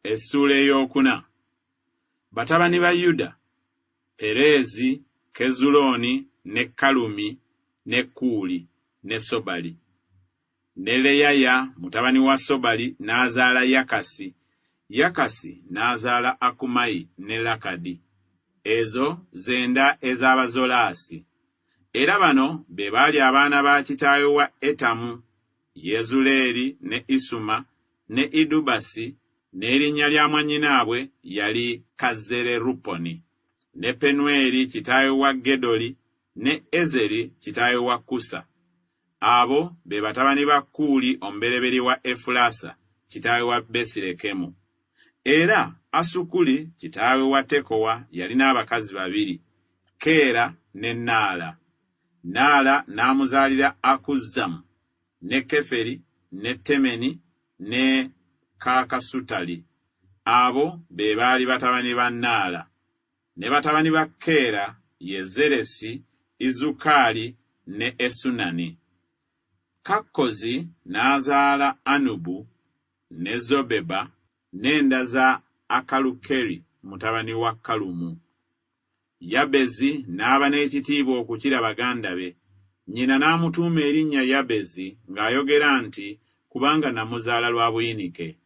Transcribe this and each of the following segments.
Essula eyokuna. Batabani ba Yuda, Perezi, Kezuloni, ne Kalumi, ne Kuuli, ne Sobali. Ne Leyaya mutabani wa Sobali n'azaala Yakasi. Yakasi n'azaala Akumayi ne Lakadi. Ezo zenda ez'Abazolaasi. Era bano be baali abaana ba kitaawe wa Etamu, Yezuleeri ne Isuma ne Idubasi, n'erinnya lya mwannyinaabwe yali Kazereruponi, ne Penweri kitaawe wa Gedoli, ne Ezeri kitaawe wa Kusa. Abo be batabani ba Kuuli omubereberye wa Efulasa kitaawe wa Besirekemu. Era Asukuli kitaawe wa Tekowa yalina abakazi babiri, Keera ne Naala. Naala n'amuzaalira Akuzzamu, ne Keferi, ne Temeni, ne Kaakasutali. Abo be baali batabani ba Naala. Ne batabani ba Keera ye Zeresi, Izukali ne Esunani. Kakkozi n'azaala Anubu ne Zobeba n'enda za Akalukeri mutabani wa Kalumu. Yabezi n'aba n'ekitiibwa okukira baganda be. Nnyina n'amutuuma erinnya Yabezi ng'ayogera nti, kubanga namuzaala lwa buyinike.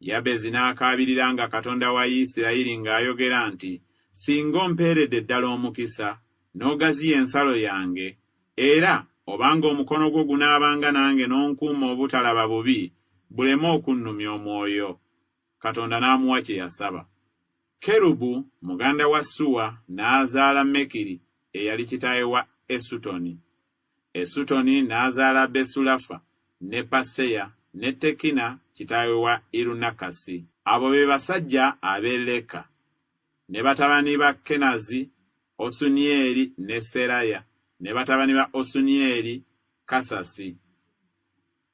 Yabezi n'akaabiriranga Katonda wa Isirayiri ng'ayogera nti, singa ompeeredde ddala omukisa, n'ogaziya ensalo yange, era obanga omukono gwo gunaabanga nange n'onkuuma obutalaba bubi, buleme okunnumya omwoyo. Katonda n'amuwa kye yasaba. Kerubu muganda wa Suwa n'azaala Mekiri eyali kitaawe wa Esutoni. Esutoni n'azaala Besulafa ne Paseya ne Tekina kitaawe wa Irunakasi. Abo be basajja ab'e Leka. Ne batabani ba Kenazi, Osunieri ne Seraya. Ne batabani ba Osunieri, Kasasi.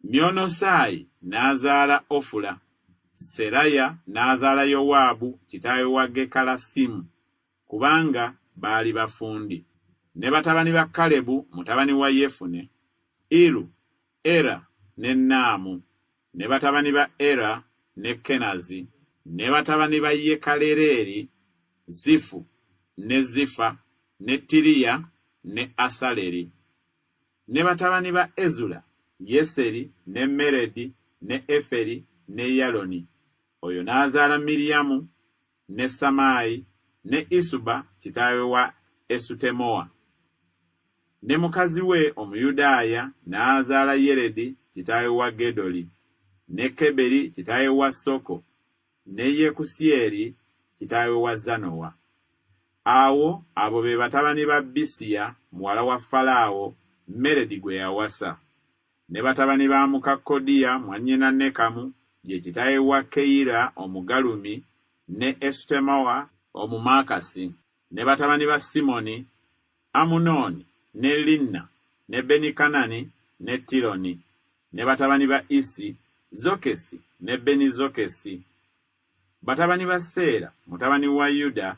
Myonosaayi n'azaala Ofula. Seraya n'azaala Yowaabu kitaawe wa Gekalasimu, kubanga baali bafundi. Ne batabani ba Kalebu mutabani wa Yefune, Iru, Era ne Naamu. Ne batabani ba Era ne Kenazi. Ne batabani ba Yekalereri, Zifu ne Zifa ne Tiriya ne Asaleri. Ne batabani ba Ezula, Yeseri ne Meredi ne Eferi ne Yaloni. Oyo n'azaala Miriyamu ne Samaayi ne Isuba kitaawe wa Esutemoa. Ne mukazi we Omuyudaaya n'azaala Yeredi kitaawe wa Gedoli, ne Keberi kitaawe wa Soko, ne Yekusyeri kitaawe wa Zanowa. Abo be batabani ba Bisiya muwala wa Falaawo, Meredi gwe yawasa. Ne batabani ba muka Kodiya mwannyina Nekamu, ye kitaawe wa Keira Omugalumi, ne Esutemoa Omumaakasi. Ne batabani ba Simoni, Amunoni ne Linna ne Benikanani ne Tironi. Ne batabani ba Isi, Zokesi ne Benizokesi. Batabani ba Seera mutabani wa Yuda,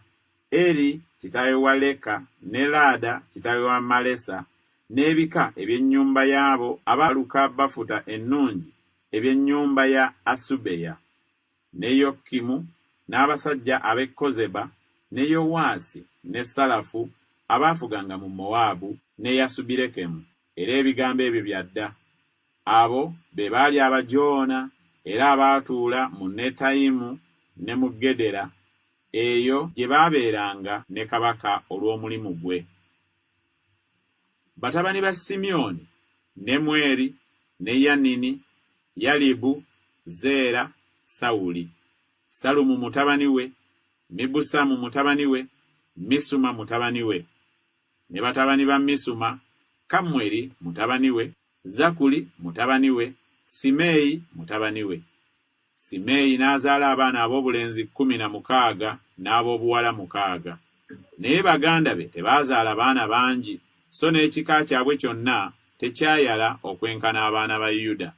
Eri kitaawe wa Leka ne Laada kitaawe wa Malesa. N'ebika eby'ennyumba y'abo abaluka bafuta ennungi eby'ennyumba ya Asubeya, ne Yokimu n'abasajja ab'e Kozeba, ne Yowaasi ne Salafu abaafuganga mu Mowaabu, ne Yasubirekemu. Era ebigambo ebyo byadda. Abo be baali abajoona era abaatuula mu Netayimu ne mu Gedera, eyo gye baabeeranga ne kabaka olw'omulimu gwe. Batabani ba Simyoni, ne Mweri, ne Yanini, Yalibu, Zeera, Sawuli. Salumu mutabani we, Mibusamu mutabani we, Misuma mutabani we. Ne batabani ba Misuma, Kamweri mutabani we, Zakuli mutabani we, Simeeyi mutabani we. Simeeyi n'azaala abaana ab'obulenzi 16 n'ab'obuwala 6. Naye baganda be tebaazaala baana bangi, so n'ekika kyabwe kyonna tekyayala okwenkana abaana ba Yuda.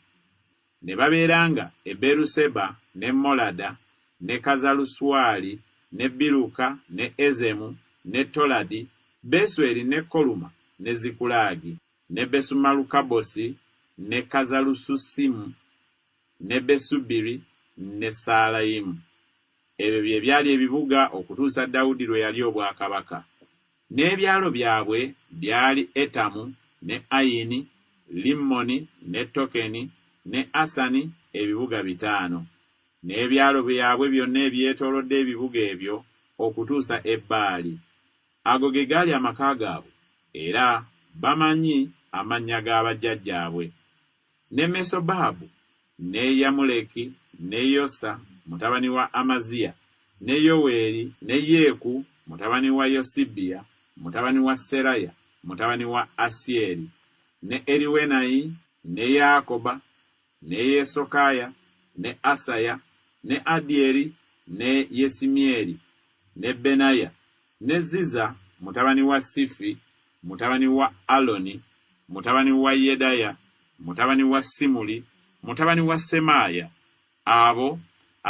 Ne babeeranga e Beruseba ne Molada ne Kazaluswali ne Biruka ne Ezemu ne Toladi, Besweri ne Koluma ne Zikulagi ne Besumalukabosi ne Kazalususimu ne Besubiri ne Saalayimu. Ebyo bye byali ebibuga okutuusa Dawudi lwe yali obwakabaka. N'ebyalo byabwe byali Etamu, ne Ayini, Limmoni, ne Tokeni, ne Asani, ebibuga 5. N'ebyalo byabwe byonna ebyetoolodde ebibuga ebyo okutuusa Ebbaali. Ago ge gaali amaka gaabwe, era bamanyi amannya g'abajjajjaabwe. Ne Mesobabu, ne Yamuleki, ne Yosa mutabani wa Amaziya, ne Yoweeri, ne Yeeku mutabani wa Yosibiya, mutabani wa Seraya, mutabani wa Asyeri, ne Eriwenayi, ne Yakoba, ne Yesokaya, ne Asaya, ne Adyeri, ne Yesimyeri, ne Benaya, ne Ziza mutabani wa Sifi, mutabani wa Aloni, mutabani wa Yedaya, mutabani wa Simuli, mutabani wa Semaya. Abo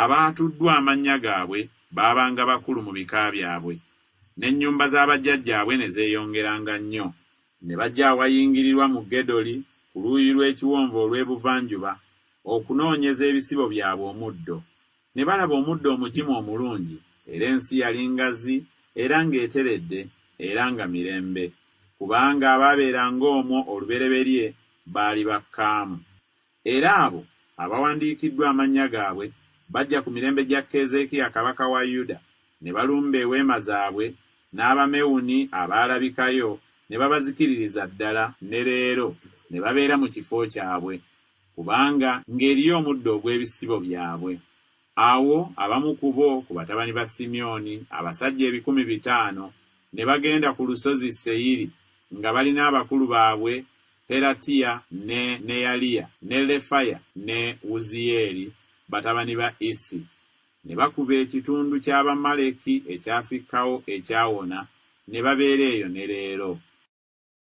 abaatuddwa amannya gaabwe baabanga bakulu mu bika byabwe. N'ennyumba z'abajjajjaabwe ne zeeyongeranga nnyo. Ne bajja awayingirirwa mu Gedoli ku luuyi lw'ekiwonvu olw'ebuvanjuba okunoonyeza ebisibo byabwe omuddo. Ne balaba omuddo omugimu omulungi, era ensi yali ngazi era ng'eteredde era nga mirembe, kubanga abaabeeranga omwo olubereberye baali bakkaamu. Era abo abawandiikiddwa amannya gaabwe bajja ku mirembe gya Keezeekiya kabaka wa Yuda, ne balumba eweema zaabwe, n'Abamewuni abaalabikayo ne babazikiririza ddala, ne leero ne babeera mu kifo kyabwe, kubanga ng'eriyo omuddo ogw'ebisibo byabwe. Awo abamu ku bo ku batabani ba Simyoni, abasajja 500, ne bagenda ku lusozi Seyiri nga balina abakulu baabwe Peratiya, ne Neyaliya, ne Lefaya, ne Uziyeri, batabani ba Isi. Ne bakuba ekitundu ky'Abamaleki ekyafikkawo ekyawona, ne babeera eyo ne leero.